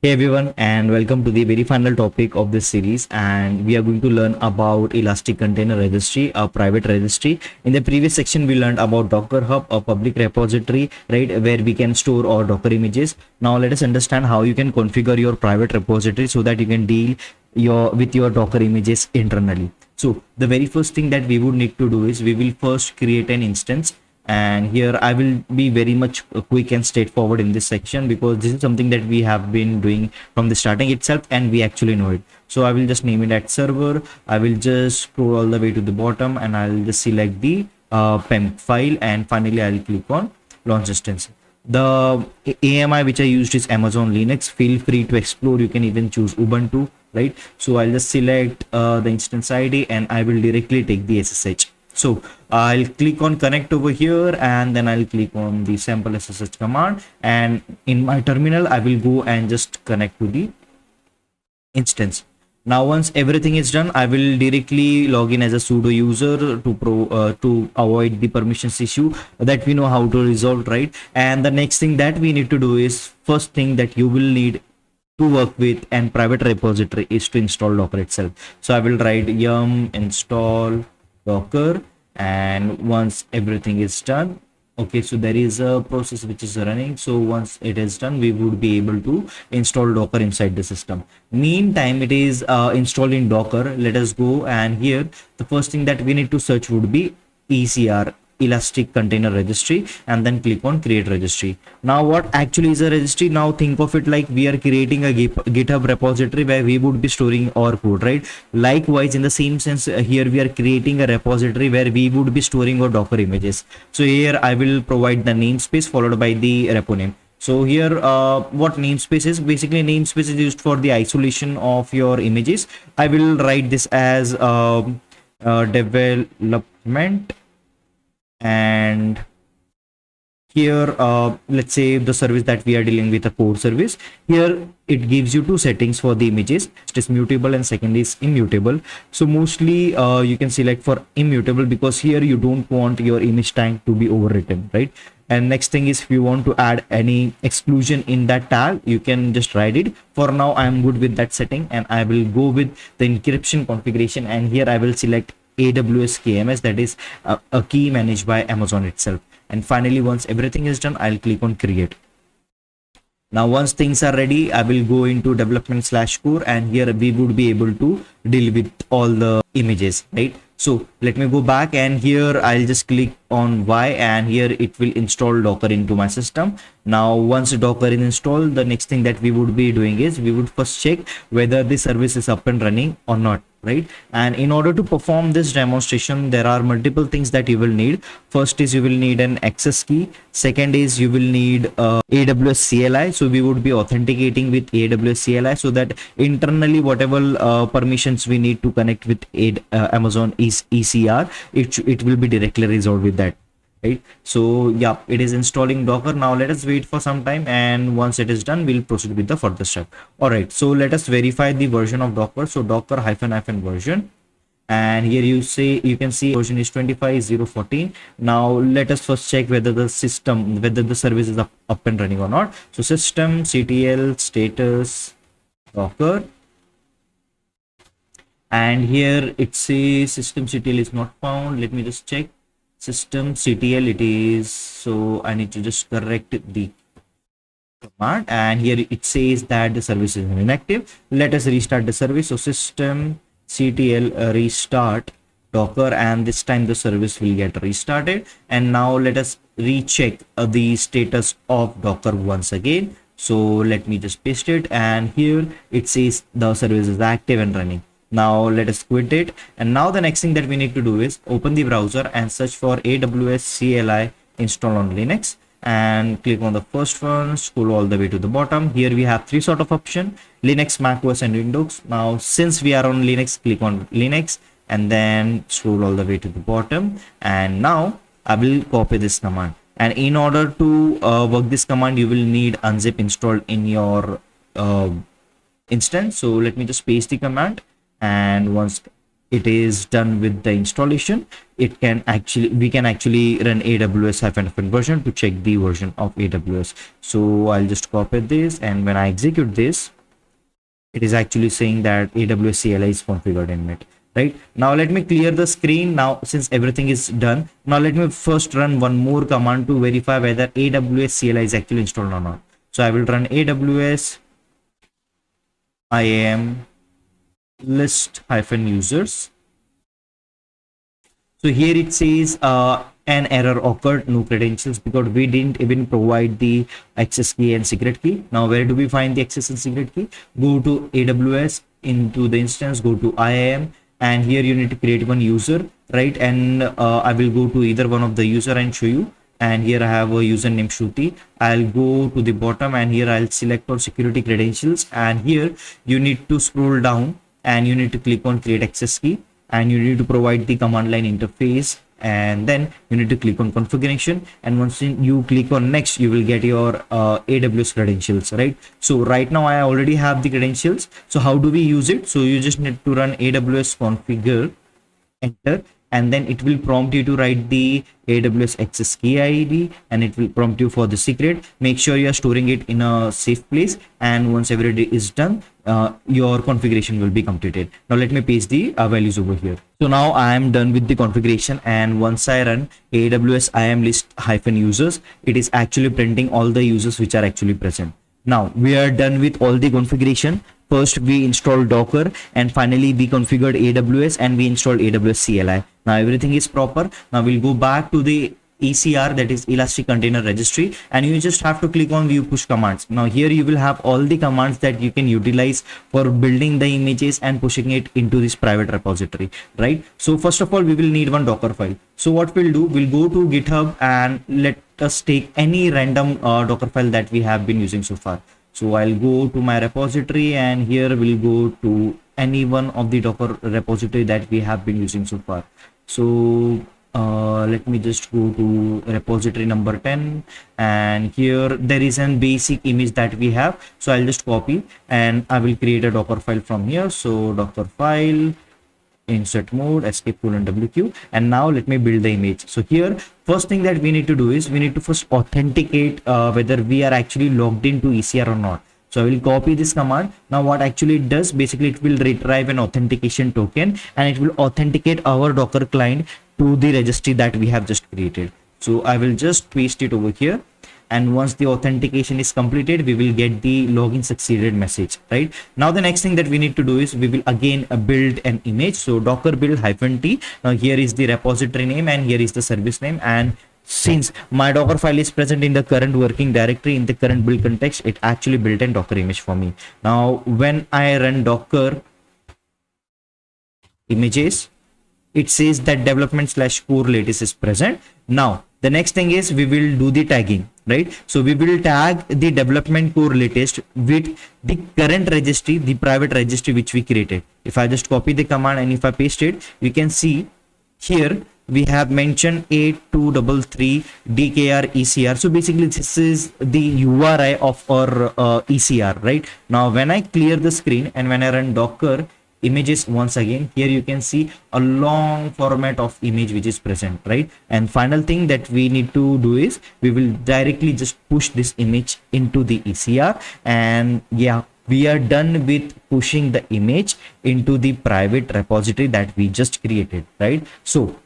Hey everyone, and welcome to the very final topic of this series. And we are going to learn about Elastic Container Registry, a private registry. In the previous section, we learned about Docker Hub, a public repository, right, where we can store our Docker images. Now let us understand how you can configure your private repository so that you can deal with your Docker images internally. So the very first thing that we would need to do is we will first create an instance, and here I will be very much quick and straightforward in this section because this is something that we have been doing from the starting itself and we actually know it. So I will just name it at server. I will just scroll all the way to the bottom and I'll just select the PEM file, and finally I'll click on launch instance. The AMI which I used is Amazon Linux. Feel free to explore. You can even choose Ubuntu, right? So I'll just select the instance ID and I will directly take the SSH. So I'll click on connect over here, and then I'll click on the sample SSH command, and in my terminal I will go and just connect to the instance. Now once everything is done, I will directly log in as a sudo user to avoid the permissions issue that we know how to resolve, right? And the next thing that we need to do is, first thing that you will need to work with and private repository is to install Docker itself. So I will write yum install Docker, and once everything is done, okay, so there is a process which is running. So once it is done, we would be able to install Docker inside the system. Meantime, it is installed in Docker. Let us go, and here the first thing that we need to search would be ECR, Elastic Container Registry, and then click on create registry. Now what actually is a registry? Now think of it like we are creating a GitHub repository where we would be storing our code, right? Likewise, in the same sense, here we are creating a repository where we would be storing our Docker images. So here I will provide the namespace followed by the repo name. So here what namespace is, basically namespace is used for the isolation of your images. I will write this as development, and here let's say the service that we are dealing with, a core service. Here it gives you two settings for the images. It is mutable and second is immutable. So mostly you can select for immutable because here you don't want your image tag to be overwritten, right? And next thing is, if you want to add any exclusion in that tag, you can just write it. For now I am good with that setting, and I will go with the encryption configuration, and here I will select AWS KMS, that is a key managed by Amazon itself. And finally, once everything is done, I'll click on create. Now once things are ready, I will go into development/core, and here we would be able to deal with all the images, right? So let me go back, and here I'll just click on Y, and here it will install Docker into my system. Now once Docker is installed, the next thing that we would be doing is we would first check whether the service is up and running or not, right? And in order to perform this demonstration, there are multiple things that you will need. First is you will need an access key. Second is you will need AWS CLI. So we would be authenticating with AWS CLI so that internally whatever permissions we need to connect with Amazon ECR, it will be directly resolved with that, right? So yeah, it is installing Docker. Now let us wait for some time, and once it is done, we'll proceed with the further step. All right, so let us verify the version of Docker. So docker -- version, and here you can see version is 25.0.14. Now let us first check whether the service is up and running or not. So systemctl status Docker, and here it says systemctl is not found. Let me just check. Systemctl it is, so I need to just correct the command, and here it says that the service is inactive. Let us restart the service. So systemctl restart Docker, and this time the service will get restarted. And now let us recheck the status of Docker once again. So let me just paste it, and here it says the service is active and running. Now let us quit it, and now the next thing that we need to do is open the browser and search for AWS CLI install on Linux, and click on the first one, scroll all the way to the bottom. Here we have three sort of option: Linux, Mac OS, and Windows. Now since we are on Linux, click on Linux, and then scroll all the way to the bottom. And now I will copy this command, and in order to work this command, you will need unzip installed in your instance. So let me just paste the command, and once it is done with the installation, we can actually run AWS version to check the version of AWS. So I'll just copy this, and when I execute this, it is actually saying that AWS CLI is configured in it. Right now, let me clear the screen. Now, since everything is done, now let me first run one more command to verify whether AWS CLI is actually installed or not. So I will run AWS IAM list -users. So here it says an error occurred, no credentials, because we didn't even provide the access key and secret key. Now, where do we find the access and secret key? Go to AWS, into the instance, go to IAM, and here you need to create one user, right? And I will go to either one of the user and show you. And here I have a user named Shruti. I'll go to the bottom, and here I'll select all security credentials, and here you need to scroll down and you need to click on create access key, and you need to provide the command line interface, and then you need to click on configuration, and once you click on next, you will get your AWS credentials, right? So right now I already have the credentials. So how do we use it? So you just need to run AWS configure, enter, and then it will prompt you to write the AWS access key ID, and it will prompt you for the secret. Make sure you are storing it in a safe place, and once everything is done, your configuration will be completed. Now let me paste the values over here. So now I am done with the configuration, and once I run AWS IAM list -users, it is actually printing all the users which are actually present. Now we are done with all the configuration. First we installed Docker, and finally we configured AWS, and we installed AWS CLI. Now everything is proper. Now we'll go back to the ECR, that is Elastic Container Registry, and you just have to click on view push commands. Now here you will have all the commands that you can utilize for building the images and pushing it into this private repository, right? So first of all, we will need one Docker file. So what we'll do, we'll go to GitHub, and let us take any random Docker file that we have been using so far. So I'll go to my repository, and here we'll go to any one of the Docker repository that we have been using so far. So let me just go to repository number 10, and here there is a basic image that we have. So I'll just copy, and I will create a Docker file from here. So Docker file, insert mode, escape:/wq, and now let me build the image. So here, first thing that we need to do is we need to first authenticate whether we are actually logged into ECR or not. So I will copy this command. Now what actually it does, basically it will retrieve an authentication token, and it will authenticate our Docker client to the registry that we have just created. So I will just paste it over here, and once the authentication is completed, we will get the login succeeded message, right? Now the next thing that we need to do is we will again build an image. So docker build -t. Now here is the repository name, and here is the service name, and since my Docker file is present in the current working directory in the current build context, it actually built a Docker image for me. Now when I run Docker images, it says that development/core latest is present. Now the next thing is we will do the tagging, right? So we will tag the development core latest with the current registry, the private registry which we created. If I just copy the command and if I paste it, you can see here we have mentioned 8233 DKR ECR. So basically this is the URI of our ECR, right? Now when I clear the screen and when I run Docker images once again, here you can see a long format of image which is present, right? And final thing that we need to do is we will directly just push this image into the ECR, and yeah, we are done with pushing the image into the private repository that we just created, right? So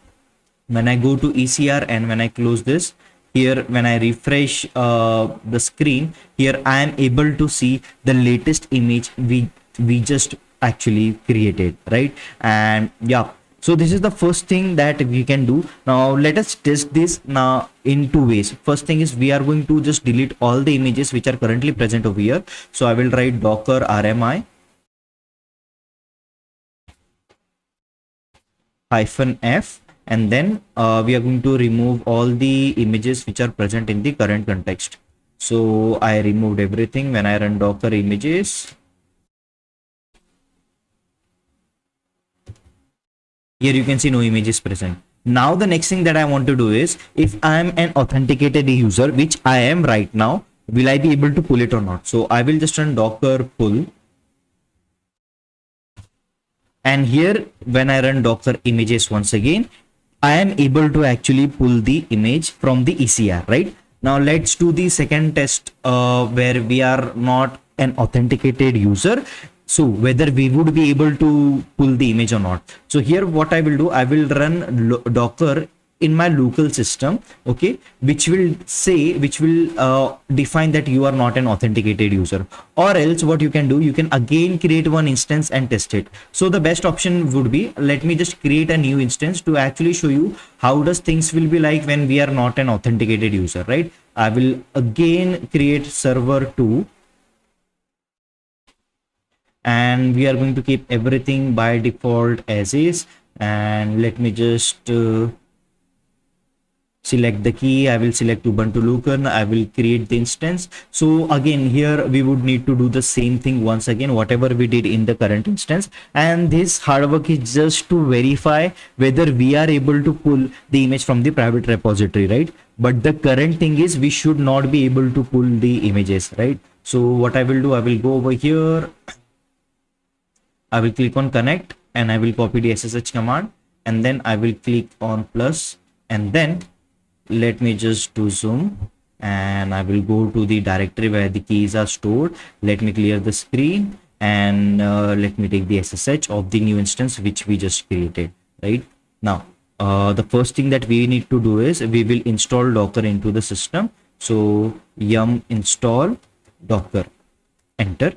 when I go to ECR and when I close this, here when I refresh the screen, here I am able to see the latest image we just actually created, right? And yeah, so this is the first thing that we can do. Now let us test this now in two ways. First thing is we are going to just delete all the images which are currently present over here. So I will write docker rmi -f, and then we are going to remove all the images which are present in the current context. So I removed everything. When I run docker images, here you can see no images present. Now the next thing that I want to do is, if I am an authenticated user, which I am right now, will I be able to pull it or not? So I will just run docker pull, And here when I run docker images once again, I am able to actually pull the image from the ECR, right? Now let's do the second test where we are not an authenticated user. So whether we would be able to pull the image or not. So here what I will do, I will run docker in my local system, okay, which will define that you are not an authenticated user. Or else what you can do, you can again create one instance and test it. So the best option would be, let me just create a new instance to actually show you how does things will be like when we are not an authenticated user, right? I will again create server 2, and we are going to keep everything by default as is. And let me just select the key. I will select Ubuntu Lucan. I will create the instance. So again, here we would need to do the same thing once again, whatever we did in the current instance. And this hard work is just to verify whether we are able to pull the image from the private repository, right? But the current thing is we should not be able to pull the images, right? So what I will do, I will go over here. I will click on connect and I will copy the SSH command, and then I will click on plus, and then let me just do zoom, and I will go to the directory where the keys are stored. Let me clear the screen, and let me take the SSH of the new instance which we just created. Right now, the first thing that we need to do is we will install docker into the system. So yum install docker, enter.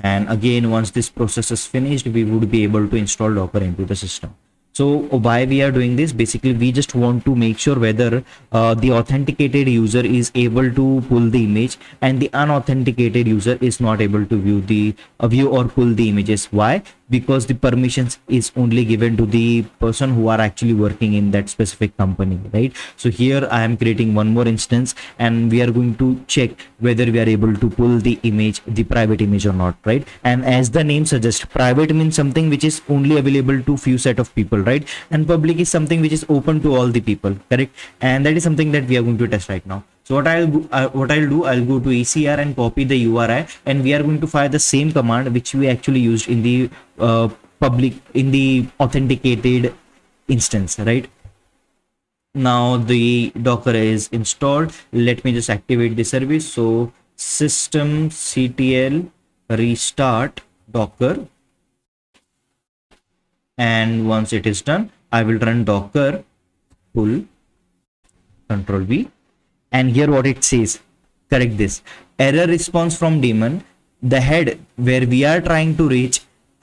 And again, once this process is finished, we would be able to install docker into the system. So why we are doing this, basically we just want to make sure whether the authenticated user is able to pull the image and the unauthenticated user is not able to view or pull the images. Why? Because the permissions is only given to the person who are actually working in that specific company, right? So here I am creating one more instance, and we are going to check whether we are able to pull the image, the private image or not, right? And as the name suggests, private means something which is only available to few set of people, right? And public is something which is open to all the people, correct? And that is something that we are going to test right now. So what I'll do, I'll go to ECR and copy the URI, and we are going to fire the same command which we actually used in the in the authenticated instance, right? Now the docker is installed. Let me just activate the service. So systemctl restart docker, and once it is done, I will run docker pull, control V. And here what it says, correct this, error response from daemon. The head where we are trying to reach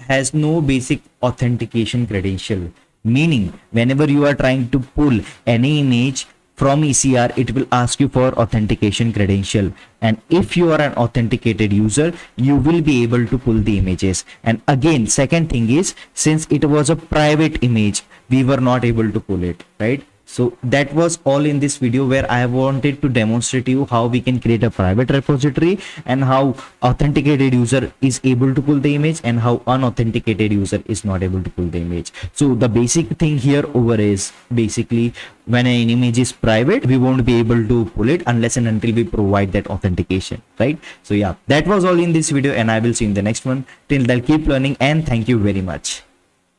has no basic authentication credential, meaning whenever you are trying to pull any image from ECR, it will ask you for authentication credential, and if you are an authenticated user, you will be able to pull the images. And again, second thing is, since it was a private image, we were not able to pull it, right? So that was all in this video, where I wanted to demonstrate to you how we can create a private repository and how authenticated user is able to pull the image and how unauthenticated user is not able to pull the image. So the basic thing here over is, basically when an image is private, we won't be able to pull it unless and until we provide that authentication, right? So yeah, that was all in this video, and I will see you in the next one. Till then, keep learning, and thank you very much.